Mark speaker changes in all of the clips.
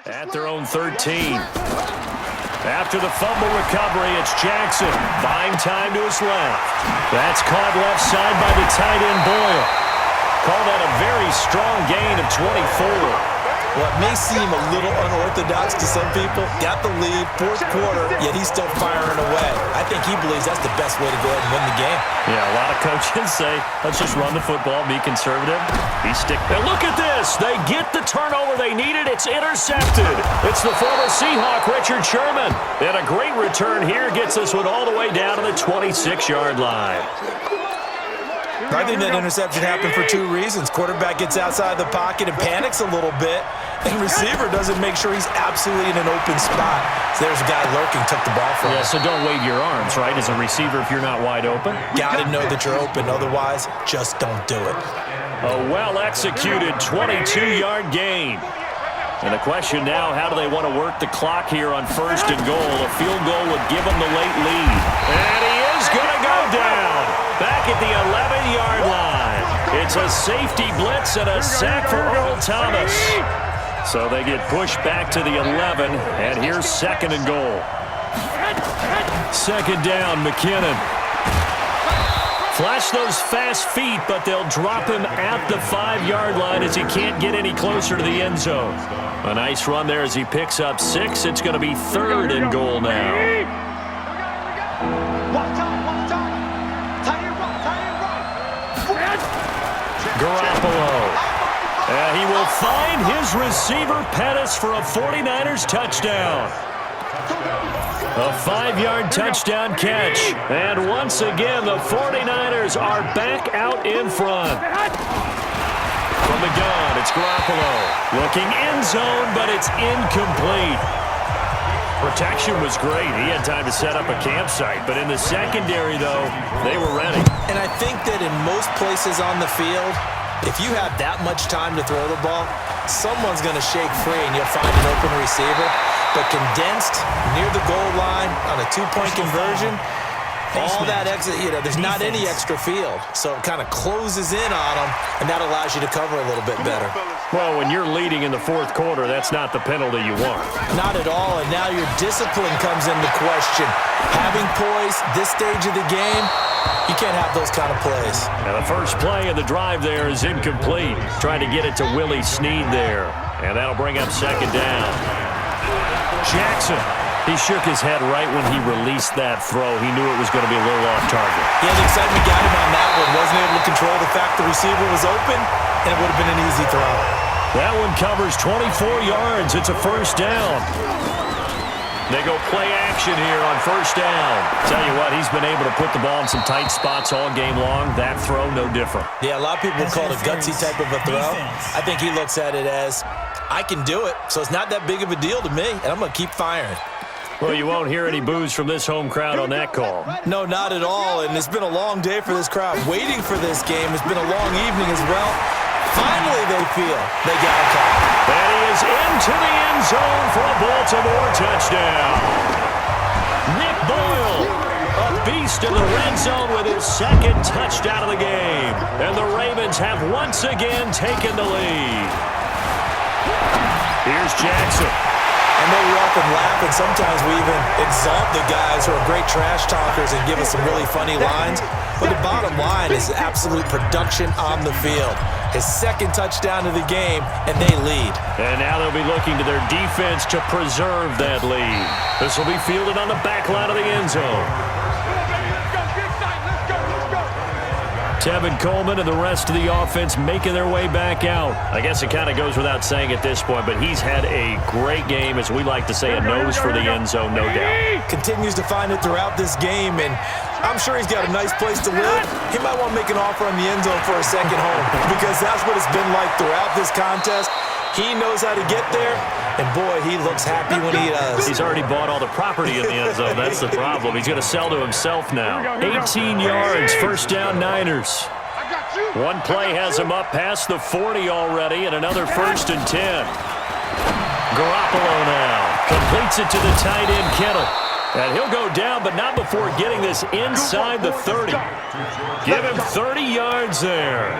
Speaker 1: at their own 13. After the fumble recovery, it's Jackson buying time to his left. That's caught left side by the tight end Boyle. Call that a very strong gain of 24.
Speaker 2: What may seem a little unorthodox to some people, got the lead, fourth quarter, yet he's still firing away. I think he believes that's the best way to go ahead and win the game.
Speaker 1: Yeah, a lot of coaches say, let's just run the football, be conservative, be stick. And look at this. They get the turnover they needed. It's intercepted. It's the former Seahawk, Richard Sherman. And a great return here gets this one all the way down to the 26-yard line.
Speaker 2: I think that interception happened for two reasons. Quarterback gets outside the pocket and panics a little bit, and receiver doesn't make sure he's absolutely in an open spot. So there's a guy lurking, took the ball from him.
Speaker 1: Yeah, so don't wave your arms, right, as a receiver if you're not wide open.
Speaker 2: Got to know that you're open. Otherwise, just don't do it.
Speaker 1: A well-executed 22-yard gain. And the question now, how do they want to work the clock here on first and goal? A field goal would give them the late lead. And he is going to go down. Back at the 11-yard line. It's a safety blitz and a sack for Earl Thomas. So they get pushed back to the 11, and here's second and goal. Second down, McKinnon. Flash those fast feet, but they'll drop him at the 5-yard line as he can't get any closer to the end zone. A nice run there as he picks up 6. It's going to be third and goal now. Garoppolo. He will find his receiver, Pettis, for a 49ers touchdown. A 5-yard touchdown catch. And once again, the 49ers are back out in front. From the gun, it's Garoppolo. Looking end zone, but it's incomplete. Protection was great. He had time to set up a campsite. But in the secondary, though, they were ready.
Speaker 2: And I think that in most places on the field, if you have that much time to throw the ball, someone's going to shake free and you'll find an open receiver. But condensed near the goal line on a 2-point conversion, all that exit, there's not any extra field. So it kind of closes in on them, and that allows you to cover a little bit better.
Speaker 1: Well, when you're leading in the fourth quarter, that's not the penalty you want.
Speaker 2: Not at all, and now your discipline comes into question. Having poise this stage of the game, you can't have those kind of plays.
Speaker 1: Now the first play of the drive there is incomplete. Trying to get it to Willie Snead there. And that'll bring up second down. Jackson. He shook his head right when he released that throw. He knew it was going to be a little off target.
Speaker 2: Yeah, the excitement got him on that one. Wasn't able to control the fact the receiver was open, and it would have been an easy throw.
Speaker 1: That one covers 24 yards. It's a first down. They go play action here on first down. Tell you what, he's been able to put the ball in some tight spots all game long. That throw, no different.
Speaker 2: Yeah, a lot of people call it a gutsy type of a throw. I think he looks at it as, I can do it, so it's not that big of a deal to me, and I'm going to keep firing.
Speaker 1: Well, you won't hear any boos from this home crowd on that call.
Speaker 2: No, not at all, and it's been a long day for this crowd. Waiting for this game. It's been a long evening as well. Finally, they feel they got a call.
Speaker 1: And he is into the end zone for a Baltimore touchdown. Nick Boyle, a beast in the red zone with his second touchdown of the game. And the Ravens have once again taken the lead. Here's Jackson.
Speaker 2: I know we often laugh, and sometimes we even exalt the guys who are great trash talkers and give us some really funny lines. But the bottom line is absolute production on the field. His second touchdown of the game, and they lead. And
Speaker 1: now they'll be looking to their defense to preserve that lead. This will be fielded on the back line of the end zone. Tevin Coleman and the rest of the offense making their way back out. I guess it kind of goes without saying at this point, but he's had a great game, as we like to say, a nose for the end zone, no doubt.
Speaker 2: Continues to find it throughout this game, and I'm sure he's got a nice place to live. He might want to make an offer on the end zone for a second home, because that's what it's been like throughout this contest. He knows how to get there, and boy, he looks happy when he does.
Speaker 1: He's already bought all the property in the end zone. That's the problem. He's going to sell to himself now. 18 yards, first down Niners. One play has him up past the 40 already, and another first and 10. Garoppolo now completes it to the tight end Kittle. And he'll go down, but not before getting this inside the 30. Give him 30 yards there.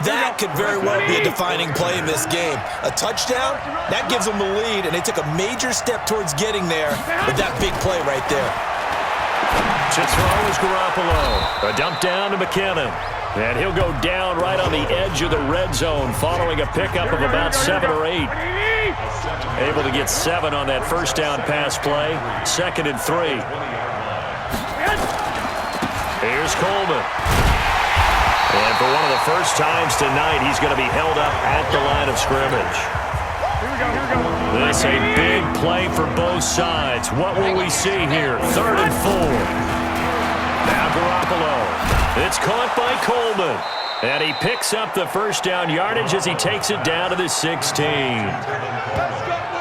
Speaker 2: That could very well be a defining play in this game. A touchdown, that gives them the lead, and they took a major step towards getting there with that big play right there.
Speaker 1: To throw is Garoppolo. A dump down to McKinnon. And he'll go down right on the edge of the red zone following a pickup of about 7 or 8. Able to get 7 on that first down pass play. 2nd and 3. Here's Coleman. And for one of the first times tonight, he's going to be held up at the line of scrimmage. This a big play for both sides. What will we see here? 3rd and 4. Now Garoppolo. It's caught by Coleman. And he picks up the first down yardage as he takes it down to the 16.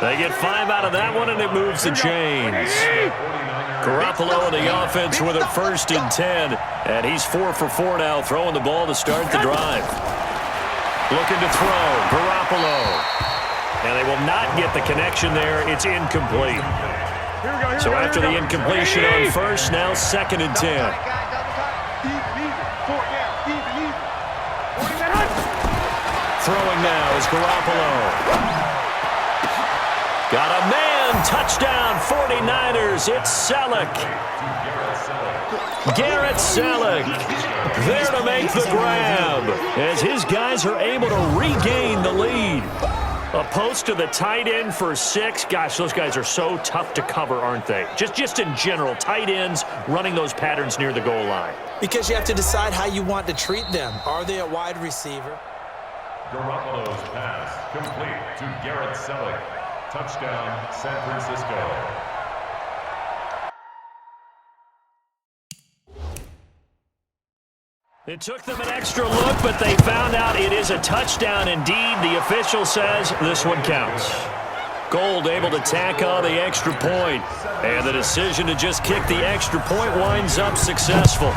Speaker 1: They get 5 out of that one, and it moves the chains. Garoppolo and the offense with a 1st and 10. And he's 4 for 4 now, throwing the ball to start the drive. Looking to throw. Garoppolo. And they will not get the connection there. It's incomplete. So after the incompletion on first, now 2nd and 10. Throwing now is Garoppolo. Got a man. Touchdown 49ers. It's Selleck. Garrett Selleck there to make the grab as his guys are able to regain the lead. A post to the tight end for 6. Gosh, those guys are so tough to cover, aren't they? Just in general, tight ends running those patterns near the goal line.
Speaker 2: Because you have to decide how you want to treat them. Are they a wide receiver?
Speaker 3: Garoppolo's pass complete to Garrett Selleck. Touchdown, San Francisco.
Speaker 1: It took them an extra look, but they found out it is a touchdown indeed. The official says this one counts. Gold able to tack on the extra point, and the decision to just kick the extra point winds up successful.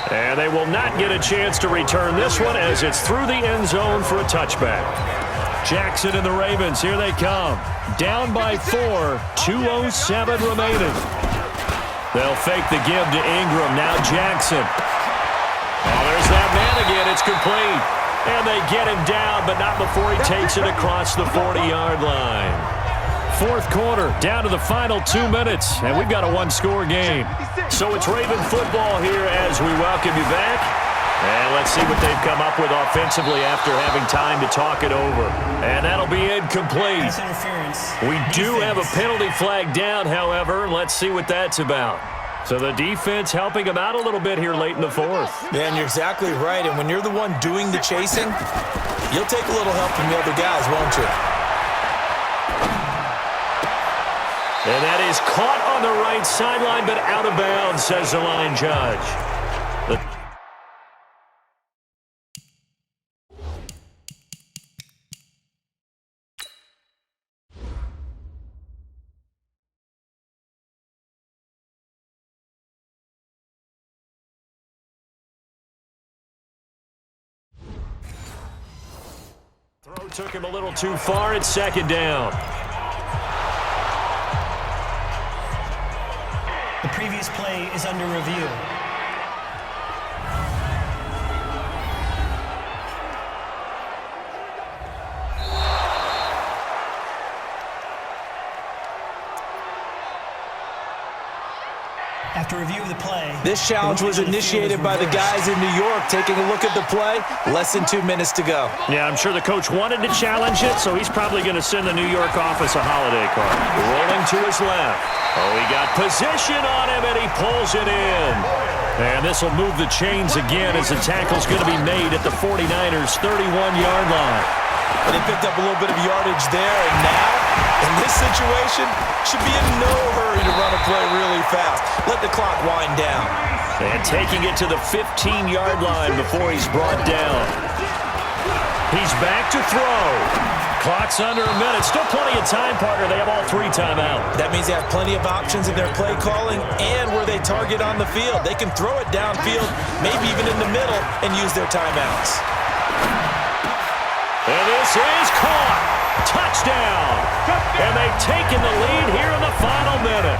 Speaker 1: And they will not get a chance to return this one as it's through the end zone for a touchback. Jackson and the Ravens, here they come. Down by 4, 2:07 remaining. They'll fake the give to Ingram. Now Jackson. Oh, there's that man again. It's complete. And they get him down, but not before he takes it across the 40-yard line. 4th quarter, down to the final 2 minutes, and we've got a 1-score game. So it's Raven football here as we welcome you back. And let's see what they've come up with offensively after having time to talk it over. And that'll be incomplete. We do have a penalty flag down, however. Let's see what that's about. So the defense helping them out a little bit here late in the 4th.
Speaker 2: Man, you're exactly right. And when you're the one doing the chasing, you'll take a little help from the other guys, won't you?
Speaker 1: And that is caught on the right sideline, but out of bounds, says the line judge. Throw took him a little too far. It's 2nd down.
Speaker 4: The previous play is under review. After review of the play,
Speaker 2: this challenge was initiated by the guys in New York. Taking a look at the play, less than 2 minutes to go.
Speaker 1: Yeah, I'm sure the coach wanted to challenge it, so he's probably going to send the New York office a holiday card. Rolling to his left. Oh, he got position on him, and he pulls it in. And this will move the chains again as the tackle's going to be made at the 49ers' 31-yard line.
Speaker 2: And they picked up a little bit of yardage there, and now, in this situation, should be in no hurry to run a play really fast. Let the clock wind down.
Speaker 1: And taking it to the 15-yard line before he's brought down. He's back to throw. Clock's under a minute. Still plenty of time, partner. They have all 3 timeouts.
Speaker 2: That means they have plenty of options in their play calling and where they target on the field. They can throw it downfield, maybe even in the middle, and use their timeouts.
Speaker 1: And this is caught. Touchdown. And they've taken the lead here in the final minute.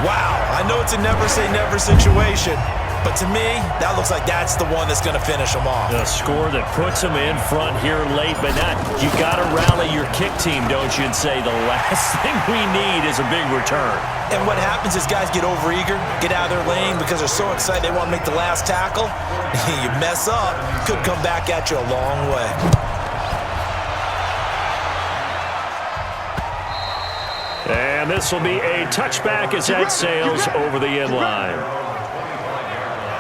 Speaker 2: Wow, I know it's a never-say-never situation, but to me, that looks like that's the one that's going to finish them off.
Speaker 1: A score that puts them in front here late, but not. You got to rally your kick team, don't you, and say the last thing we need is a big return.
Speaker 2: And what happens is guys get overeager, get out of their lane because they're so excited they want to make the last tackle. You mess up, could come back at you a long way.
Speaker 1: And this will be a touchback as that sails over the end line.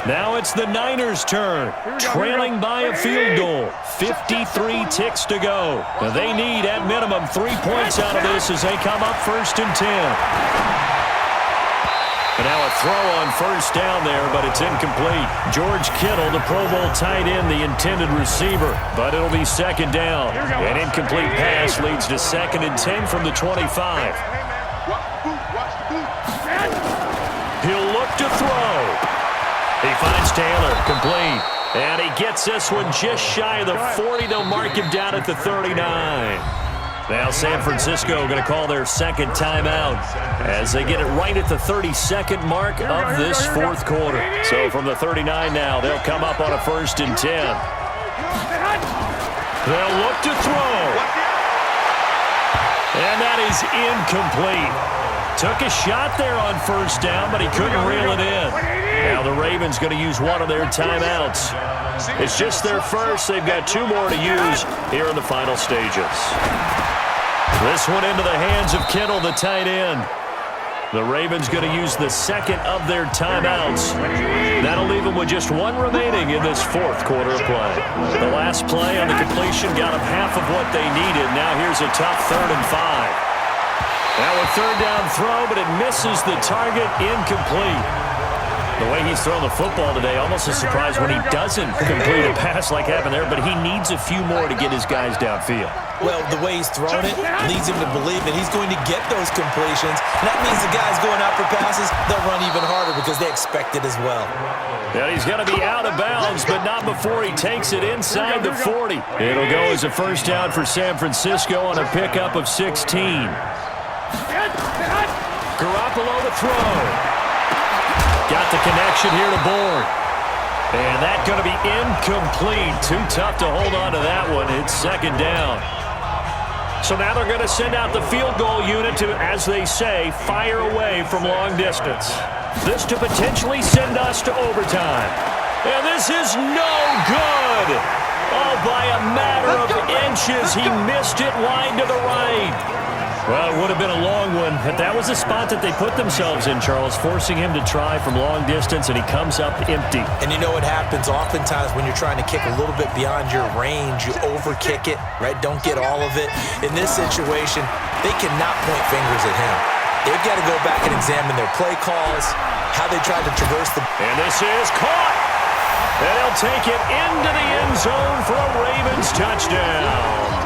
Speaker 1: Now it's the Niners' turn, trailing by a field goal. 53 ticks to go. Now they need, at minimum, 3 points out of this as they come up 1st and 10. And now a throw on first down there, but it's incomplete. George Kittle, the Pro Bowl tight end, the intended receiver. But it'll be 2nd down. An incomplete pass leads to 2nd and 10 from the 25. He'll look to throw. He finds Taylor, complete. And he gets this one just shy of the 40. They'll mark him down at the 39. Now San Francisco going to call their 2nd timeout as they get it right at the 32nd mark of this 4th quarter. So from the 39 now, they'll come up on a 1st and 10. They'll look to throw. And that is incomplete. Took a shot there on first down, but he couldn't reel it in. Now the Ravens going to use one of their timeouts. It's just their first. They've got 2 more to use here in the final stages. This one into the hands of Kittle, the tight end. The Ravens going to use the 2nd of their timeouts. That'll leave them with just 1 remaining in this 4th quarter of play. The last play on the completion got them half of what they needed. Now here's a tough 3rd and 5. Now a 3rd down throw, but it misses the target, incomplete. The way he's thrown the football today, almost a surprise when he doesn't complete a pass like happened there, but he needs a few more to get his guys downfield.
Speaker 2: Well, the way he's thrown it leads him to believe that he's going to get those completions. And that means the guys going out for passes, they'll run even harder because they expect it as well.
Speaker 1: Yeah, he's going to be out of bounds, but not before he takes it inside the 40. It'll go as a 1st down for San Francisco on a pickup of 16. Garoppolo to throw. Got the connection here to Bourne. And that's going to be incomplete. Too tough to hold on to that one. It's 2nd down. So now they're going to send out the field goal unit to, as they say, fire away from long distance. This to potentially send us to overtime. And this is no good. Oh, by a matter of inches, he missed it wide to the right. Well, it would have been a long one, but that was a spot that they put themselves in, Charles, forcing him to try from long distance, and he comes up empty.
Speaker 2: And you know what happens oftentimes when you're trying to kick a little bit beyond your range, you overkick it, right? Don't get all of it. In this situation, they cannot point fingers at him. They've got to go back and examine their play calls, how they tried to traverse the...
Speaker 1: And this is caught. And they'll take it into the end zone for a Ravens touchdown.